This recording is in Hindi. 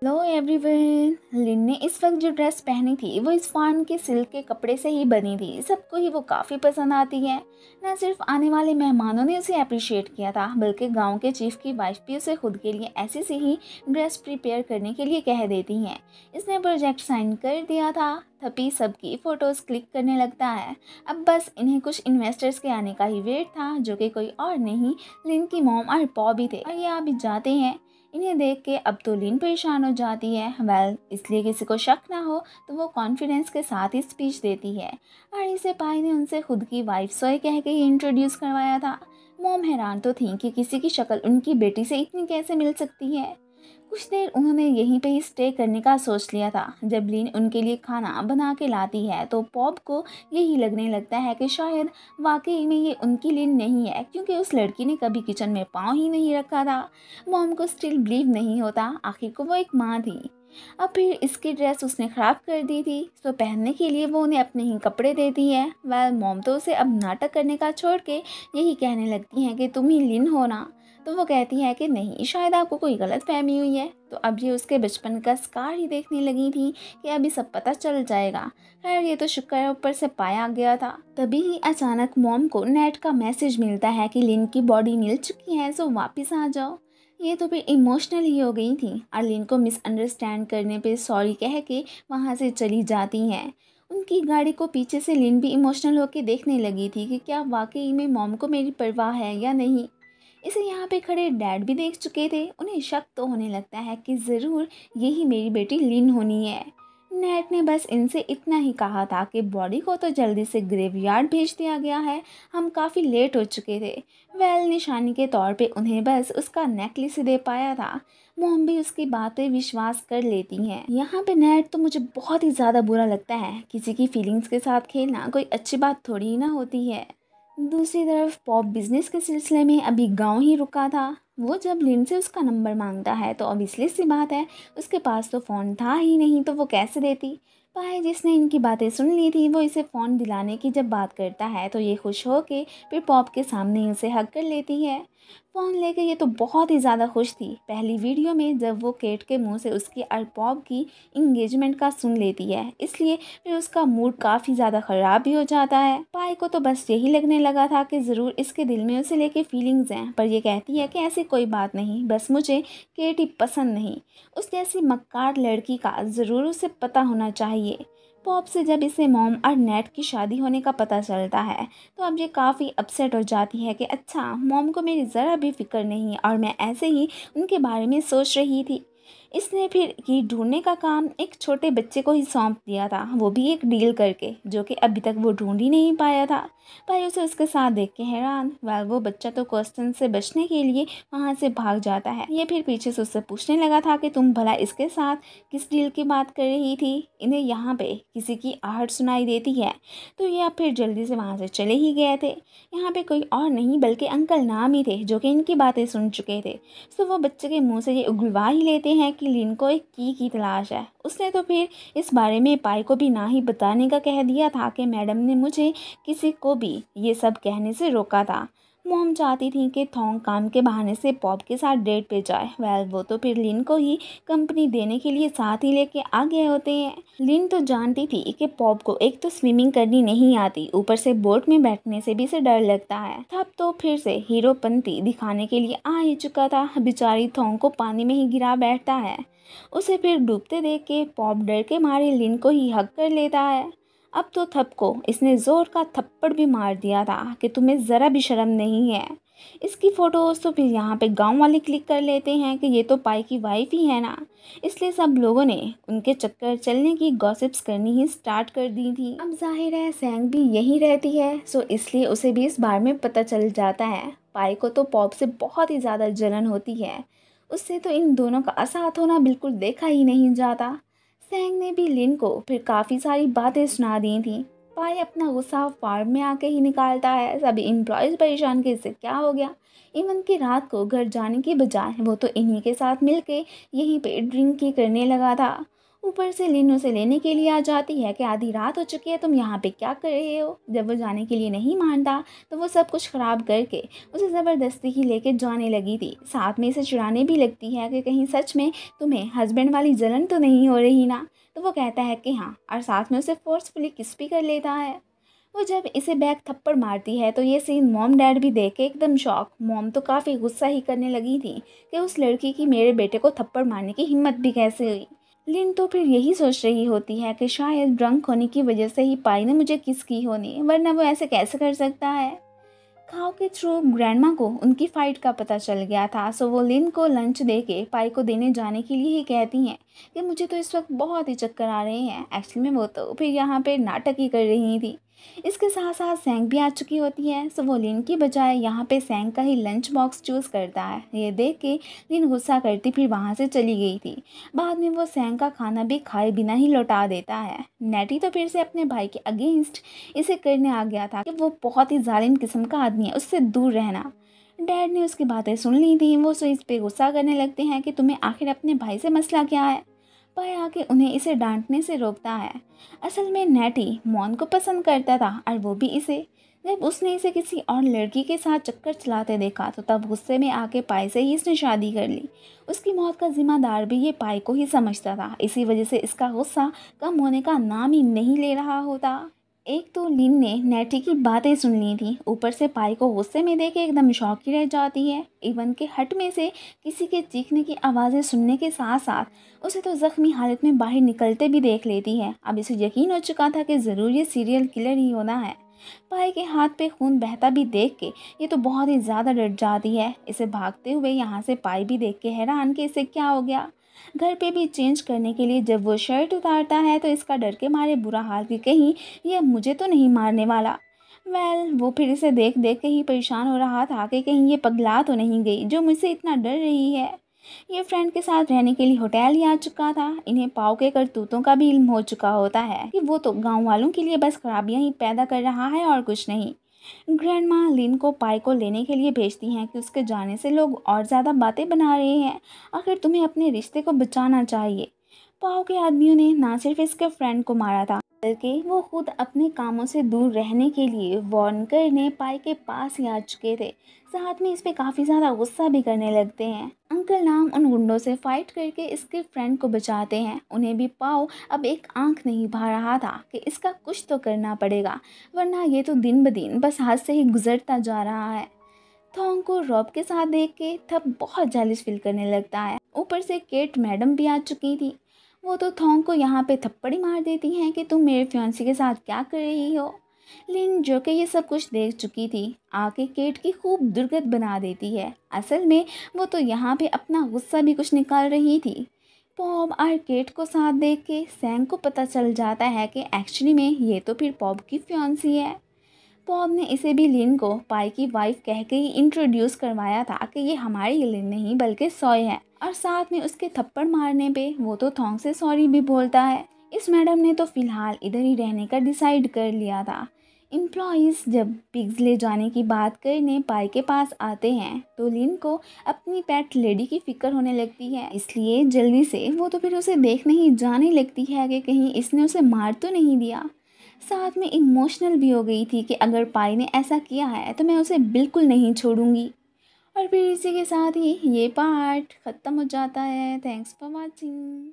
Hello everyone. लिन ने इस वक्त जो ड्रेस पहनी थी वो इस फार्म के सिल्क के कपड़े से ही बनी थी। सबको ही वो काफ़ी पसंद आती है। न सिर्फ आने वाले मेहमानों ने उसे अप्रिशिएट किया था, बल्कि गांव के चीफ की वाइफ भी उसे खुद के लिए ऐसी सी ही ड्रेस प्रिपेयर करने के लिए कह देती हैं। इसने प्रोजेक्ट साइन कर दिया था, तभी सबकी फ़ोटोज़ क्लिक करने लगता है। अब बस इन्हें कुछ इन्वेस्टर्स के आने का ही वेट था, जो कि कोई और नहीं, लिन की मॉम और पॉबी थे। और ये अभी जाते हैं। इन्हें देख के अब तो लिन परेशान हो जाती है। इसलिए किसी को शक ना हो तो वो कॉन्फिडेंस के साथ ही स्पीच देती है। और इसे पाई ने उनसे खुद की वाइफ सोए कह के ही इंट्रोड्यूस करवाया था। मॉम हैरान तो थी कि किसी की शक्ल उनकी बेटी से इतनी कैसे मिल सकती है। कुछ देर उन्होंने यहीं पे ही स्टे करने का सोच लिया था। जब लिन उनके लिए खाना बना के लाती है तो पॉप को यही लगने लगता है कि शायद वाकई में ये उनकी लिन नहीं है, क्योंकि उस लड़की ने कभी किचन में पाँव ही नहीं रखा था। मॉम को स्टिल बिलीव नहीं होता, आखिर को वो एक माँ थी। अब फिर इसकी ड्रेस उसने ख़राब कर दी थी, तो पहनने के लिए वो उन्हें अपने ही कपड़े देती है। मॉम तो उसे अब नाटक करने का छोड़ के यही कहने लगती हैं कि तुम ही लिन हो ना। तो वो कहती है कि नहीं, शायद आपको कोई गलत फहमी हुई है। तो अब ये उसके बचपन का स्कार ही देखने लगी थी कि अभी सब पता चल जाएगा। खैर, ये तो शुक्र है ऊपर से पाया गया था। तभी ही अचानक मॉम को नेट का मैसेज मिलता है कि लिन की बॉडी मिल चुकी है, सो वापस आ जाओ। ये तो फिर इमोशनल ही हो गई थी और लिन को मिसअंडरस्टैंड करने पे सॉरी कह के वहाँ से चली जाती हैं। उनकी गाड़ी को पीछे से लिन भी इमोशनल होकर देखने लगी थी कि क्या वाकई में मॉम को मेरी परवाह है या नहीं। इसे यहाँ पे खड़े डैड भी देख चुके थे। उन्हें शक तो होने लगता है कि ज़रूर यही मेरी बेटी लिन होनी है। नेट ने बस इनसे इतना ही कहा था कि बॉडी को तो जल्दी से ग्रेवयार्ड भेज दिया गया है, हम काफ़ी लेट हो चुके थे। निशानी के तौर पे उन्हें बस उसका नेकलेस दे पाया था। मोम भी उसकी बात पे विश्वास कर लेती हैं। यहाँ पे नेट तो मुझे बहुत ही ज़्यादा बुरा लगता है। किसी की फीलिंग्स के साथ खेलना कोई अच्छी बात थोड़ी ही ना होती है। दूसरी तरफ पॉप बिजनेस के सिलसिले में अभी गांव ही रुका था। वो जब लिन से उसका नंबर मांगता है तो ऑब्वियसली सी बात है, उसके पास तो फ़ोन था ही नहीं, तो वो कैसे देती। पाए जिसने इनकी बातें सुन ली थी, वो इसे फ़ोन दिलाने की जब बात करता है तो ये खुश हो के फिर पॉप के सामने ही उसे हग कर लेती है। फ़ोन लेके ये तो बहुत ही ज़्यादा खुश थी। पहली वीडियो में जब वो केट के मुंह से उसकी और पॉप की इंगेजमेंट का सुन लेती है, इसलिए फिर उसका मूड काफ़ी ज़्यादा ख़राब भी हो जाता है। पाई को तो बस यही लगने लगा था कि ज़रूर इसके दिल में उसे लेके फीलिंग्स हैं, पर ये कहती है कि ऐसी कोई बात नहीं, बस मुझे केट ही पसंद नहीं। उस जैसी मक्कार लड़की का ज़रूर उसे पता होना चाहिए। पॉप से जब इसे मॉम और नेट की शादी होने का पता चलता है तो अब ये काफ़ी अपसेट हो जाती है कि अच्छा, मॉम को मेरी ज़रा भी फिक्र नहीं और मैं ऐसे ही उनके बारे में सोच रही थी। इसने फिर ये ढूंढने का काम एक छोटे बच्चे को ही सौंप दिया था, वो भी एक डील करके, जो कि अभी तक वो ढूंढ ही नहीं पाया था। भाई उसे उसके साथ देख के हैरान। वो बच्चा तो क्वेश्चन से बचने के लिए वहाँ से भाग जाता है। ये फिर पीछे से उससे पूछने लगा था कि तुम भला इसके साथ किस डील की बात कर रही थी। इन्हें यहाँ पे किसी की आहट सुनाई देती है, तो ये अब फिर जल्दी से वहाँ से चले ही गए थे। यहाँ पे कोई और नहीं बल्कि अंकल नाम ही थे, जो कि इनकी बातें सुन चुके थे। तो वो बच्चे के मुंह से ये उगलवा ही लेते हैं कि लिन को एक की तलाश है। उसने तो फिर इस बारे में पाई को भी ना ही बताने का कह दिया था कि मैडम ने मुझे किसी को भी ये सब कहने से रोका था। मॉम चाहती थी कि थोंग काम के बहाने से पॉप के साथ डेट पे जाए। वो तो फिर लिन को ही कंपनी देने के लिए साथ ही लेके आ गए होते हैं। लिन तो जानती थी कि पॉप को एक तो स्विमिंग करनी नहीं आती, ऊपर से बोट में बैठने से भी इसे डर लगता है। तब तो फिर से हीरोपंती दिखाने के लिए आ ही चुका था। बेचारी थोंग को पानी में ही गिरा बैठता है। उसे फिर डूबते देख के पॉप डर के मारे लिन को ही हक कर लेता है। अब तो थप को इसने जोर का थप्पड़ भी मार दिया था कि तुम्हें ज़रा भी शर्म नहीं है। इसकी फ़ोटोज़ तो फिर यहाँ पे गांव वाले क्लिक कर लेते हैं कि ये तो पाई की वाइफ ही है ना। इसलिए सब लोगों ने उनके चक्कर चलने की गॉसिप्स करनी ही स्टार्ट कर दी थी। अब जाहिर है सैंग भी यहीं रहती है, सो इसलिए उसे भी इस बारे में पता चल जाता है। पाई को तो पॉप से बहुत ही ज़्यादा जलन होती है। उससे तो इन दोनों का साथ होना बिल्कुल देखा ही नहीं जाता। सैंग ने भी लिन को फिर काफ़ी सारी बातें सुना दी थी। पाई अपना गुस्सा फार्म में आके ही निकालता है। सभी एम्प्लॉयज़ परेशान कि इससे क्या हो गया। इवन की रात को घर जाने के बजाय वो तो इन्हीं के साथ मिलके यहीं पे ड्रिंक ही करने लगा था। ऊपर से लिन उसे लेने के लिए आ जाती है कि आधी रात हो चुकी है, तुम यहाँ पे क्या कर रहे हो। जब वो जाने के लिए नहीं मानता तो वो सब कुछ ख़राब करके उसे ज़बरदस्ती ही लेके जाने लगी थी। साथ में इसे चिढ़ाने भी लगती है कि कहीं सच में तुम्हें हस्बैंड वाली जलन तो नहीं हो रही ना। तो वो कहता है कि हाँ, और साथ में उसे फोर्सफुली किस भी कर लेता है। वो जब इसे बैक थप्पड़ मारती है तो ये सीन मॉम डैड भी देख के एकदम शॉक। मॉम तो काफ़ी गुस्सा ही करने लगी थी कि उस लड़की की मेरे बेटे को थप्पड़ मारने की हिम्मत भी कैसे हुई। लिन तो फिर यही सोच रही होती है कि शायद ड्रंक होने की वजह से ही पाई ने मुझे किस की होनी, वरना वो ऐसे कैसे कर सकता है। खाओ के थ्रू ग्रैंडमा को उनकी फाइट का पता चल गया था, सो वो लिन को लंच दे के पाई को देने जाने के लिए ही कहती हैं कि मुझे तो इस वक्त बहुत ही चक्कर आ रहे हैं। एक्चुअली में वो तो फिर यहाँ पे नाटक ही कर रही थी। इसके साथ साथ सैंग भी आ चुकी होती है, सो वो लिन की बजाय यहाँ पे सैंग का ही लंच बॉक्स चूज़ करता है। ये देख के लिन गुस्सा करती फिर वहाँ से चली गई थी। बाद में वो सैंग का खाना भी खाए बिना ही लौटा देता है। नेटी तो फिर से अपने भाई के अगेंस्ट इसे करने आ गया था कि वो बहुत ही जालिम किस्म का आदमी है, उससे दूर रहना। डैड ने उसकी बातें सुन ली थी। वो इस पे गुस्सा करने लगते हैं कि तुम्हें आखिर अपने भाई से मसला क्या है। पाई आके उन्हें इसे डांटने से रोकता है। असल में नेटी मॉन को पसंद करता था और वो भी इसे। जब उसने इसे किसी और लड़की के साथ चक्कर चलाते देखा तो तब गुस्से में आके पाई से ही इसने शादी कर ली। उसकी मौत का जिम्मेदार भी ये पाई को ही समझता था। इसी वजह से इसका गुस्सा कम होने का नाम ही नहीं ले रहा होता। एक तो लिन ने नेटी की बातें सुन ली थी, ऊपर से पाई को गुस्से में देख के एकदम शौक ही रह जाती है। इवन के हट में से किसी के चीखने की आवाज़ें सुनने के साथ साथ उसे तो ज़ख्मी हालत में बाहर निकलते भी देख लेती है। अब इसे यकीन हो चुका था कि ज़रूर ये सीरियल किलर ही होना है। पाई के हाथ पे खून बहता भी देख के ये तो बहुत ही ज़्यादा डर जाती है। इसे भागते हुए यहाँ से पाई भी देख के हैरान कि इसे क्या हो गया। घर पे भी चेंज करने के लिए जब वो शर्ट उतारता है तो इसका डर के मारे बुरा हाल कि कहीं ये मुझे तो नहीं मारने वाला। वो फिर इसे देख देख के ही परेशान हो रहा था कि कहीं ये पगला तो नहीं गई जो मुझसे इतना डर रही है। ये फ्रेंड के साथ रहने के लिए होटल ही आ चुका था। इन्हें पाव के करतूतों का भी इल्म हो चुका होता है कि वो तो गांव वालों के लिए बस खराबियां ही पैदा कर रहा है और कुछ नहीं। ग्रैंडमा लिन को पाई को लेने के लिए भेजती हैं कि उसके जाने से लोग और ज़्यादा बातें बना रहे हैं। आखिर तुम्हें अपने रिश्ते को बचाना चाहिए। पाओ के आदमियों ने ना सिर्फ इसके फ्रेंड को मारा था बल्कि वो खुद अपने कामों से दूर रहने के लिए वार्न करने पाई के पास ही आ चुके थे। साथ में इस पे काफ़ी ज़्यादा गुस्सा भी करने लगते हैं। अंकल नाम उन गुंडों से फाइट करके इसके फ्रेंड को बचाते हैं। उन्हें भी पाओ अब एक आंख नहीं भा रहा था कि इसका कुछ तो करना पड़ेगा, वरना ये तो दिन ब दिन बस हाथ से ही गुजरता जा रहा है। थॉन्ग को रॉब के साथ देख के थब बहुत जेलिस फील करने लगता है। ऊपर से केट मैडम भी आ चुकी थी। वो तो थॉन्ग को यहाँ पे थप्पड़ी मार देती हैं कि तुम मेरे फियांसी के साथ क्या कर रही हो। लिन जो कि ये सब कुछ देख चुकी थी आके केट की खूब दुर्गत बना देती है। असल में वो तो यहाँ पे अपना गुस्सा भी कुछ निकाल रही थी। पॉब और केट को साथ देख के सैंग को पता चल जाता है कि एक्चुअली में ये तो फिर पॉब की फियांसी है। पॉब ने इसे भी लिन को पाई की वाइफ कह के ही इंट्रोड्यूस करवाया था कि ये हमारी लिन नहीं बल्कि सॉय है। और साथ में उसके थप्पड़ मारने पे वो तो थॉन्ग से सॉरी भी बोलता है। इस मैडम ने तो फिलहाल इधर ही रहने का डिसाइड कर लिया था। एम्प्लॉयज़ जब पिग्स ले जाने की बात करने पाई के पास आते हैं तो लिन को अपनी पेट लेडी की फिक्र होने लगती है, इसलिए जल्दी से वो तो फिर उसे देखने ही जाने लगती है कि कहीं इसने उसे मार तो नहीं दिया। साथ में इमोशनल भी हो गई थी कि अगर पाई ने ऐसा किया है तो मैं उसे बिल्कुल नहीं छोड़ूंगी। और फिर इसी के साथ ही ये पार्ट ख़त्म हो जाता है। Thanks for watching.